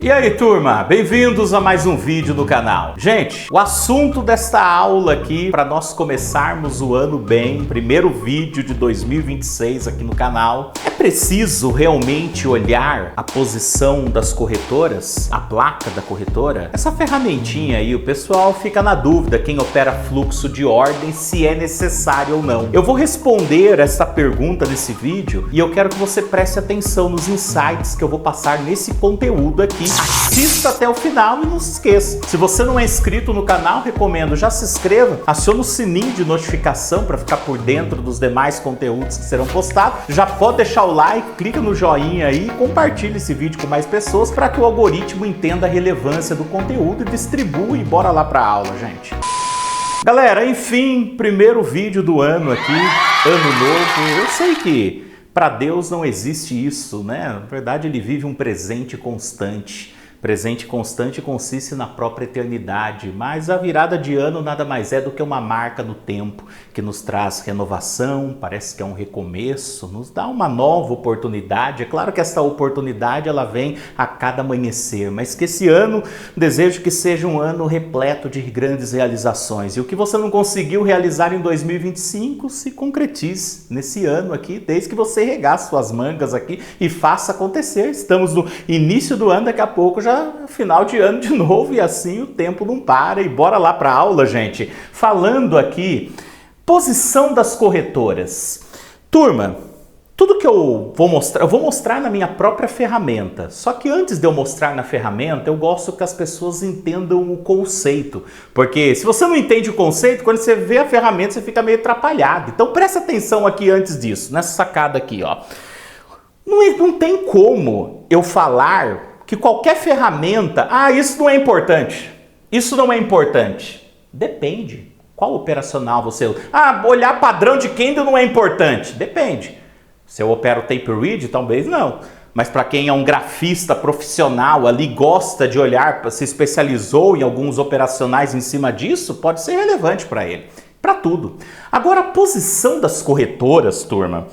E aí, turma, bem-vindos a mais um vídeo do canal. Gente, o assunto desta aula aqui, para nós começarmos o ano bem, primeiro vídeo de 2026 aqui no canal, é preciso realmente olhar a posição das corretoras, a placa da corretora? Essa ferramentinha aí, o pessoal fica na dúvida, quem opera fluxo de ordem, se é necessário ou não. Eu vou responder essa pergunta nesse vídeo e eu quero que você preste atenção nos insights que eu vou passar nesse conteúdo aqui. Assista até o final e não se esqueça. Se você não é inscrito no canal, recomendo, já se inscreva, acione o sininho de notificação para ficar por dentro dos demais conteúdos que serão postados. Já pode deixar o like, clica no joinha aí e compartilhe esse vídeo com mais pessoas para que o algoritmo entenda a relevância do conteúdo e distribua e bora lá para a aula, gente. Galera, enfim, primeiro vídeo do ano aqui, ano novo. Eu sei que para Deus não existe isso, né? Na verdade, ele vive um presente constante. Presente constante consiste na própria eternidade, mas a virada de ano nada mais é do que uma marca no tempo que nos traz renovação, parece que é um recomeço, nos dá uma nova oportunidade. É claro que essa oportunidade ela vem a cada amanhecer, mas que esse ano desejo que seja um ano repleto de grandes realizações. E o que você não conseguiu realizar em 2025 se concretize nesse ano aqui, desde que você regasse suas mangas aqui e faça acontecer. Estamos no início do ano, daqui a pouco já final de ano de novo e assim o tempo não para. E bora lá para a aula, gente. Falando aqui, posição das corretoras. Turma, tudo que eu vou mostrar na minha própria ferramenta. Só que antes de eu mostrar na ferramenta, eu gosto que as pessoas entendam o conceito. Porque se você não entende o conceito, quando você vê a ferramenta, você fica meio atrapalhado. Então presta atenção aqui antes disso, nessa sacada aqui, ó. Não tem como eu falar que qualquer ferramenta, isso não é importante, isso não é importante. Depende. Qual operacional você usa? Olhar padrão de candle não é importante. Depende. Se eu opero tape read, talvez não. Mas para quem é um grafista profissional ali, gosta de olhar, se especializou em alguns operacionais em cima disso, pode ser relevante para ele. Para tudo. Agora, a posição das corretoras, turma.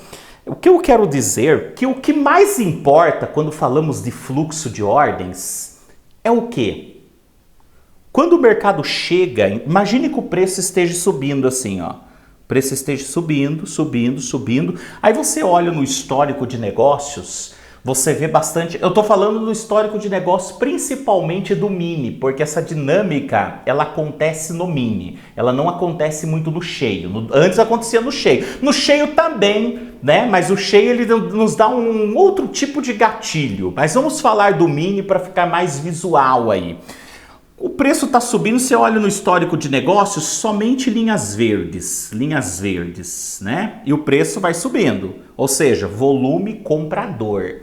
O que eu quero dizer que o que mais importa quando falamos de fluxo de ordens é o quê? Quando o mercado chega, imagine que o preço esteja subindo assim, ó. O preço esteja subindo, subindo, subindo. Aí você olha no histórico de negócios, você vê bastante... Eu tô falando do histórico de negócios principalmente do mini, porque essa dinâmica, ela acontece no mini. Ela não acontece muito no cheio. Antes acontecia no cheio. No cheio também, né? Mas o cheio ele nos dá um outro tipo de gatilho. Mas vamos falar do mini para ficar mais visual aí. O preço está subindo, você olha no histórico de negócios, somente linhas verdes, né? E o preço vai subindo, ou seja, volume comprador.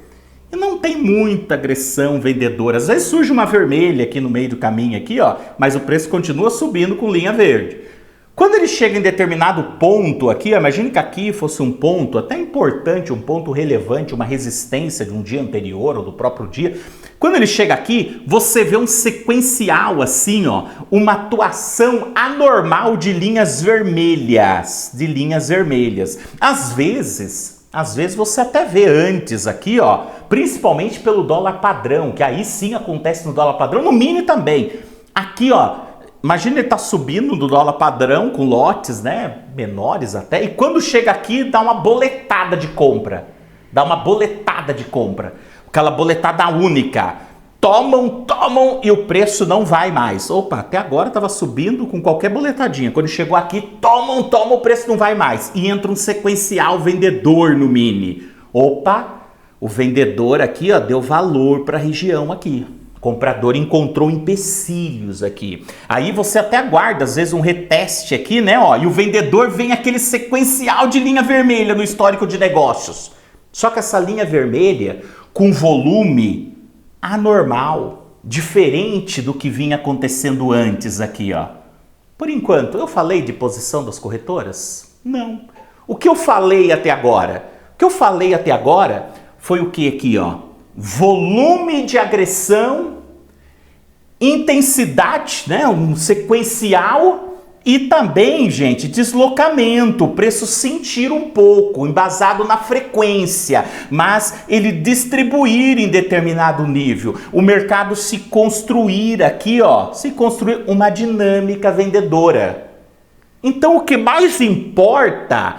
E não tem muita agressão vendedora. Às vezes surge uma vermelha aqui no meio do caminho, aqui, ó, mas o preço continua subindo com linha verde. Quando ele chega em determinado ponto aqui, imagine que aqui fosse um ponto até importante, um ponto relevante, uma resistência de um dia anterior ou do próprio dia. Quando ele chega aqui, você vê um sequencial assim, ó, uma atuação anormal de linhas vermelhas, Às vezes você até vê antes aqui, ó, principalmente pelo dólar padrão, que aí sim acontece no dólar padrão, no mini também. Aqui, ó, imagina ele tá subindo do dólar padrão com lotes, né, menores até, e quando chega aqui dá uma boletada de compra. Aquela boletada única. Tomam e o preço não vai mais. Opa, até agora estava subindo com qualquer boletadinha. Quando chegou aqui, tomam, o preço não vai mais. E entra um sequencial vendedor no mini. Opa, o vendedor aqui, ó, deu valor para a região aqui. O comprador encontrou empecilhos aqui. Aí você até aguarda, às vezes, um reteste aqui, né? Ó, e o vendedor vem aquele sequencial de linha vermelha no histórico de negócios. Só que essa linha vermelha, com volume anormal, diferente do que vinha acontecendo antes aqui, ó. Por enquanto, eu falei de posição das corretoras? Não. O que eu falei até agora? O que eu falei até agora foi o que aqui, ó? Volume de agressão, intensidade, né? Um sequencial E também, gente, deslocamento, o preço sentir um pouco, embasado na frequência, mas ele distribuir em determinado nível. O mercado se construir aqui, ó, se construir uma dinâmica vendedora. Então, o que mais importa,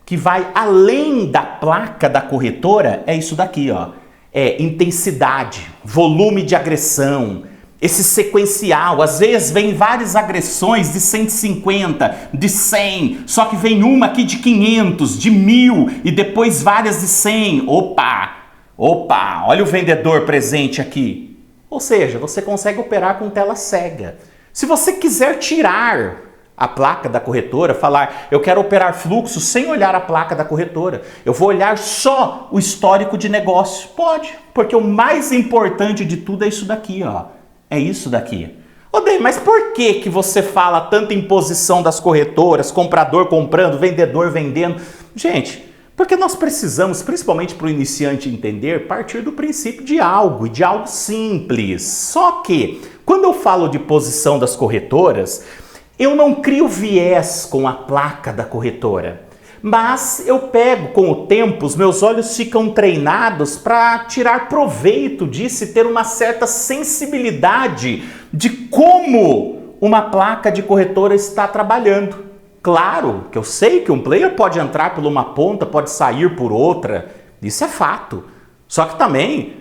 que vai além da placa da corretora, é isso daqui, ó. É intensidade, volume de agressão, esse sequencial. Às vezes vem várias agressões de 150, de 100, só que vem uma aqui de 500, de 1000 e depois várias de 100. Opa, olha o vendedor presente aqui. Ou seja, você consegue operar com tela cega. Se você quiser tirar a placa da corretora, falar, eu quero operar fluxo sem olhar a placa da corretora, eu vou olhar só o histórico de negócio. Pode, porque o mais importante de tudo é isso daqui, ó. É isso daqui. Ô, Dei, mas por que você fala tanto em posição das corretoras, comprador comprando, vendedor vendendo? Gente, porque nós precisamos, principalmente para o iniciante entender, partir do princípio de algo, e de algo simples. Só que, quando eu falo de posição das corretoras, eu não crio viés com a placa da corretora. Mas eu pego com o tempo, os meus olhos ficam treinados para tirar proveito disso e ter uma certa sensibilidade de como uma placa de corretora está trabalhando. Claro que eu sei que um player pode entrar por uma ponta, pode sair por outra, isso é fato. Só que também,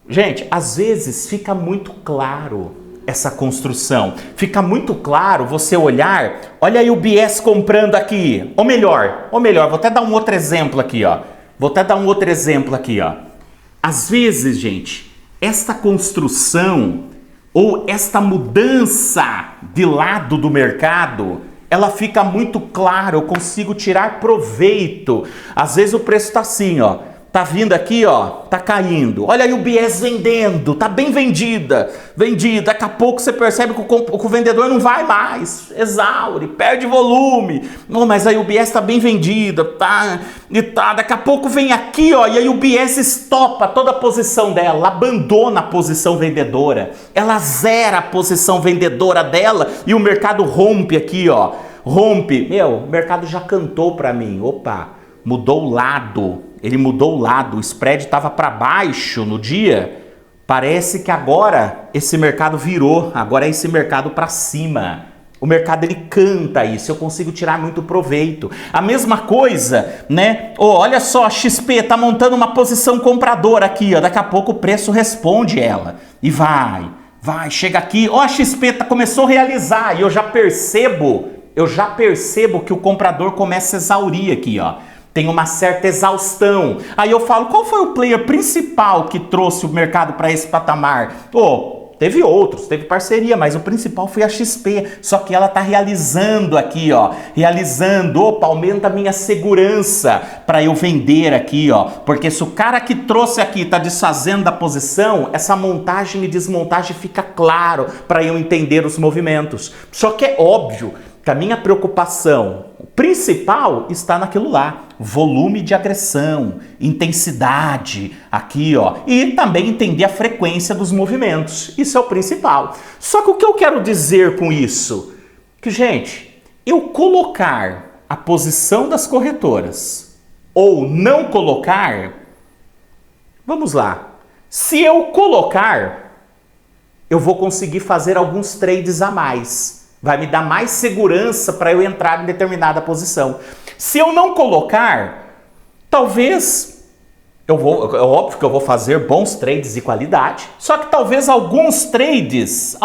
gente, às vezes fica muito claro essa construção. Fica muito claro você olhar, olha aí o BS comprando aqui, ou melhor, vou até dar um outro exemplo aqui, ó. Às vezes, gente, esta construção ou esta mudança de lado do mercado, ela fica muito clara, eu consigo tirar proveito. Às vezes o preço tá assim, ó. Tá vindo aqui, ó, tá caindo. Olha aí o BS vendendo, tá bem vendida. Daqui a pouco você percebe que o vendedor não vai mais, exaure, perde volume. Não, mas aí o BS tá bem vendida, tá. Daqui a pouco vem aqui, ó, e aí o BS estopa toda a posição dela, abandona a posição vendedora. Ela zera a posição vendedora dela e o mercado rompe aqui, ó. Rompe. O mercado já cantou pra mim. Opa, mudou o lado. Ele mudou o lado, o spread estava para baixo no dia, parece que agora esse mercado virou, agora é esse mercado para cima. O mercado ele canta isso, eu consigo tirar muito proveito. A mesma coisa, né? Olha só, a XP tá montando uma posição compradora aqui, ó. Daqui a pouco o preço responde ela e vai, chega aqui, a XP começou a realizar e eu já percebo que o comprador começa a exaurir aqui, ó. Tem uma certa exaustão. Aí eu falo, qual foi o player principal que trouxe o mercado para esse patamar? Teve outros, teve parceria, mas o principal foi a XP. Só que ela tá realizando aqui, ó. Aumenta a minha segurança para eu vender aqui, ó. Porque se o cara que trouxe aqui tá desfazendo da posição, essa montagem e desmontagem fica claro para eu entender os movimentos. Só que é óbvio que a minha preocupação principal está naquilo lá, volume de agressão, intensidade, aqui, ó, e também entender a frequência dos movimentos. Isso é o principal. Só que o que eu quero dizer com isso? Que, gente, eu colocar a posição das corretoras ou não colocar, vamos lá. Se eu colocar, eu vou conseguir fazer alguns trades a mais. Vai me dar mais segurança para eu entrar em determinada posição. Se eu não colocar, talvez, é óbvio que eu vou fazer bons trades de qualidade, só que talvez alguns trades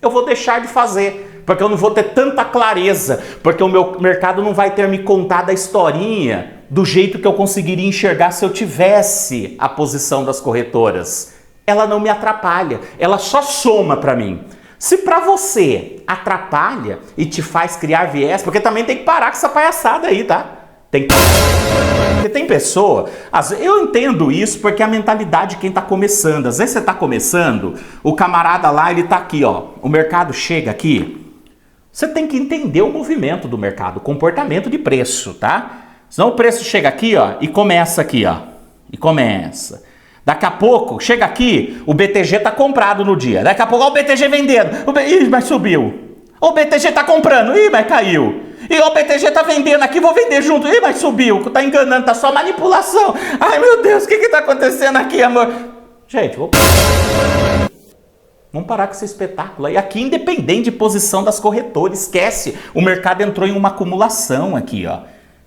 eu vou deixar de fazer, porque eu não vou ter tanta clareza, porque o meu mercado não vai ter me contado a historinha do jeito que eu conseguiria enxergar se eu tivesse a posição das corretoras. Ela não me atrapalha, ela só soma para mim. Se para você atrapalha e te faz criar viés, porque também tem que parar com essa palhaçada aí, tá? Porque tem pessoa, eu entendo isso porque é a mentalidade de quem tá começando. Às vezes você tá começando, o camarada lá, ele tá aqui, ó, o mercado chega aqui, você tem que entender o movimento do mercado, o comportamento de preço, tá? Senão o preço chega aqui, ó, e começa aqui, ó, e começa. Daqui a pouco, chega aqui, o BTG tá comprado no dia. Daqui a pouco, ó, o BTG vendendo. Mas subiu. O BTG tá comprando, ih, mas caiu. E o BTG tá vendendo aqui, vou vender junto, ih, mas subiu. Tá enganando, tá só manipulação. Ai, meu Deus, o que tá acontecendo aqui, amor? Gente, vamos parar com esse espetáculo aí. Aqui, independente de posição das corretoras, esquece. O mercado entrou em uma acumulação aqui, ó.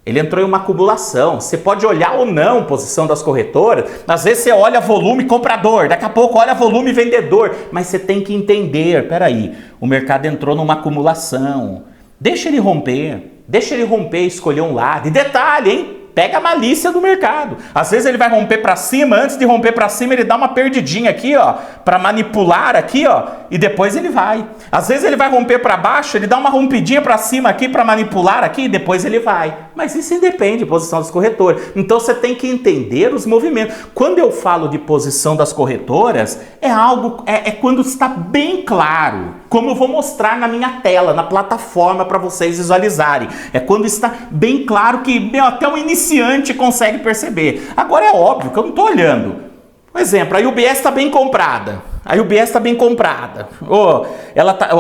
Ele entrou em uma acumulação. Você pode olhar ou não a posição das corretoras. Às vezes você olha volume comprador, daqui a pouco olha volume vendedor. Mas você tem que entender, peraí, o mercado entrou numa acumulação. Deixa ele romper e escolher um lado. E detalhe, hein? Pega a malícia do mercado. Às vezes ele vai romper para cima, antes de romper para cima ele dá uma perdidinha aqui, ó, para manipular aqui, ó, e depois ele vai. Às vezes ele vai romper para baixo, ele dá uma rompidinha para cima aqui para manipular aqui e depois ele vai. Mas isso independe da posição dos corretores. Então você tem que entender os movimentos. Quando eu falo de posição das corretoras, é quando está bem claro, como eu vou mostrar na minha tela, na plataforma para vocês visualizarem. É quando está bem claro que até o iniciante consegue perceber. Agora é óbvio que eu não estou olhando. Por exemplo, a UBS está bem comprada.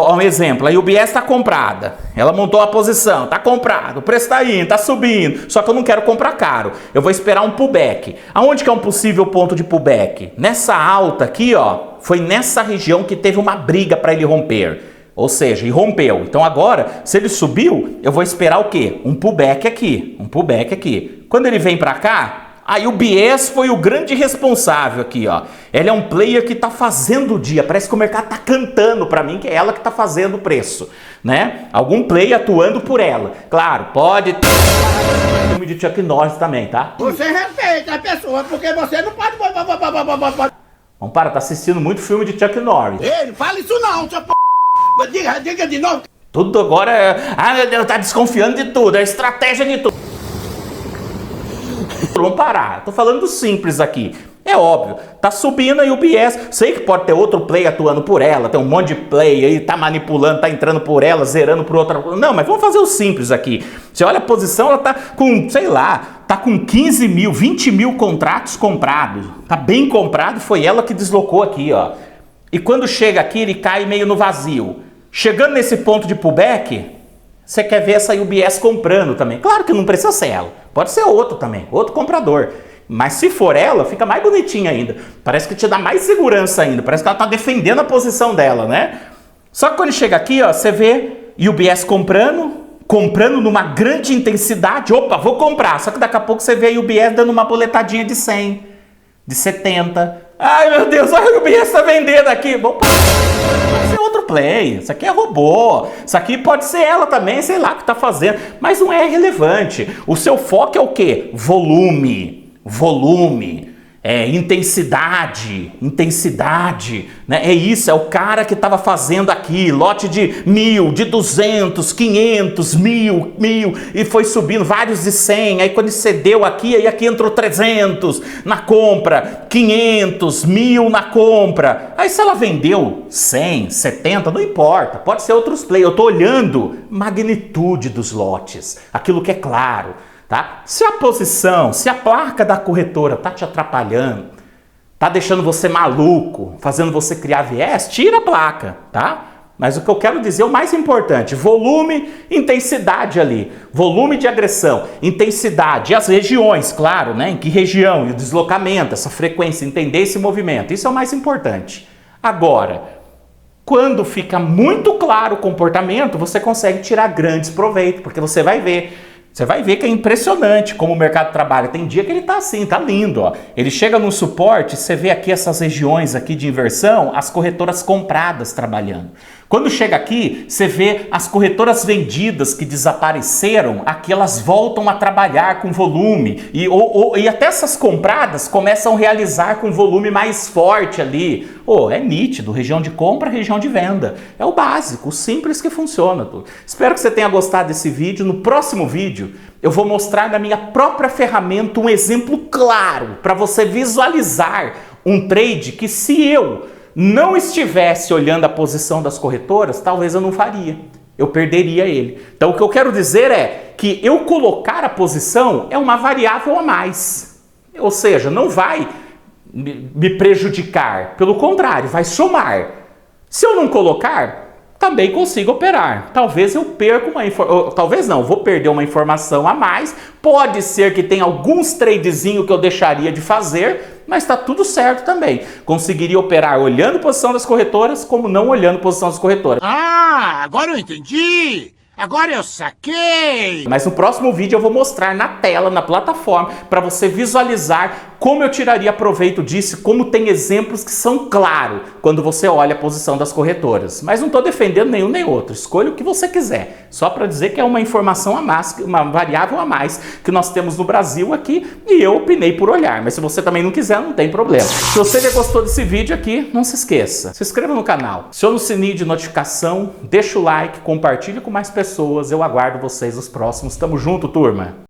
Um exemplo, a UBS está comprada. Ela montou a posição, está comprada. O preço está indo, está subindo. Só que eu não quero comprar caro. Eu vou esperar um pullback. Aonde que é um possível ponto de pullback? Nessa alta aqui, ó. Foi nessa região que teve uma briga para ele romper. Ou seja, e rompeu. Então agora, se ele subiu, eu vou esperar o quê? Um pullback aqui. Quando ele vem para cá, a UBS foi o grande responsável aqui, ó. Ela é um player que tá fazendo o dia. Parece que o mercado tá cantando para mim que é ela que tá fazendo o preço, né? Algum player atuando por ela. Claro, pode ter filme de Chuck Norris também, tá? Você respeita a pessoa, porque você não pode... Vamos parar, tá assistindo muito filme de Chuck Norris. Ei, não fala isso não, seu p... Diga de novo. Tudo agora é... Ah, meu Deus, tá desconfiando de tudo. É estratégia de tudo. Vamos parar. Tô falando do simples aqui. É óbvio, tá subindo a UBS. Sei que pode ter outro play atuando por ela. Tem um monte de play aí, tá manipulando, tá entrando por ela, zerando por outra. Não, mas vamos fazer o simples aqui. Você olha a posição, ela tá com, sei lá, tá com 15 mil, 20 mil contratos comprados. Tá bem comprado, foi ela que deslocou aqui, ó. E quando chega aqui, ele cai meio no vazio. Chegando nesse ponto de pullback, você quer ver essa UBS comprando também. Claro que não precisa ser ela. Pode ser outro também, outro comprador. Mas se for ela, fica mais bonitinha ainda. Parece que te dá mais segurança ainda. Parece que ela está defendendo a posição dela, né? Só que quando chega aqui, ó, você vê UBS comprando numa grande intensidade. Opa, vou comprar. Só que daqui a pouco você vê a UBS dando uma boletadinha de 100, de 70. Ai, meu Deus, olha a UBS está vendendo aqui. Vamos pode ser outro play. Isso aqui é robô. Isso aqui pode ser ela também, sei lá o que está fazendo. Mas não é relevante. O seu foco é o quê? Volume, intensidade, né? É isso, é o cara que estava fazendo aqui, lote de 1.000, de 200, 500, 1.000, e foi subindo vários de 100, aí quando cedeu aqui, aí aqui entrou 300 na compra, 500, 1.000 na compra. Aí se ela vendeu 100, 70, não importa, pode ser outros play. Eu estou olhando magnitude dos lotes, aquilo que é claro. Tá? Se a posição, se a placa da corretora tá te atrapalhando, tá deixando você maluco, fazendo você criar viés, tira a placa, tá? Mas o que eu quero dizer é o mais importante: volume, intensidade ali, volume de agressão, intensidade, e as regiões, claro, né? Em que região, e o deslocamento, essa frequência, entender esse movimento, isso é o mais importante. Agora, quando fica muito claro o comportamento, você consegue tirar grandes proveitos, porque você vai ver que é impressionante como o mercado trabalha. Tem dia que ele tá assim, tá lindo, ó. Ele chega no suporte, você vê aqui essas regiões aqui de inversão, as corretoras compradas trabalhando. Quando chega aqui, você vê as corretoras vendidas que desapareceram, aqui elas voltam a trabalhar com volume. E até essas compradas começam a realizar com volume mais forte ali. É nítido, região de compra, região de venda. É o básico, o simples que funciona. Tudo. Espero que você tenha gostado desse vídeo. No próximo vídeo, eu vou mostrar na minha própria ferramenta um exemplo claro para você visualizar um trade que, se eu não estivesse olhando a posição das corretoras, talvez eu não faria. Eu perderia ele. Então o que eu quero dizer é que eu colocar a posição é uma variável a mais. Ou seja, não vai me prejudicar. Pelo contrário, vai somar. Se eu não colocar, também consigo operar. Talvez eu perca talvez não, vou perder uma informação a mais. Pode ser que tenha alguns tradezinhos que eu deixaria de fazer, mas está tudo certo também. Conseguiria operar olhando a posição das corretoras, como não olhando a posição das corretoras. Ah, agora eu entendi! Agora eu saquei! Mas no próximo vídeo eu vou mostrar na tela, na plataforma, para você visualizar como eu tiraria proveito disso, como tem exemplos que são claros quando você olha a posição das corretoras. Mas não estou defendendo nenhum nem outro, escolha o que você quiser. Só para dizer que é uma informação a mais, uma variável a mais que nós temos no Brasil aqui e eu opinei por olhar. Mas se você também não quiser, não tem problema. Se você já gostou desse vídeo aqui, não se esqueça, se inscreva no canal, acione o sininho de notificação, deixa o like, compartilhe com mais pessoas. Eu aguardo vocês nos próximos. Tamo junto, turma!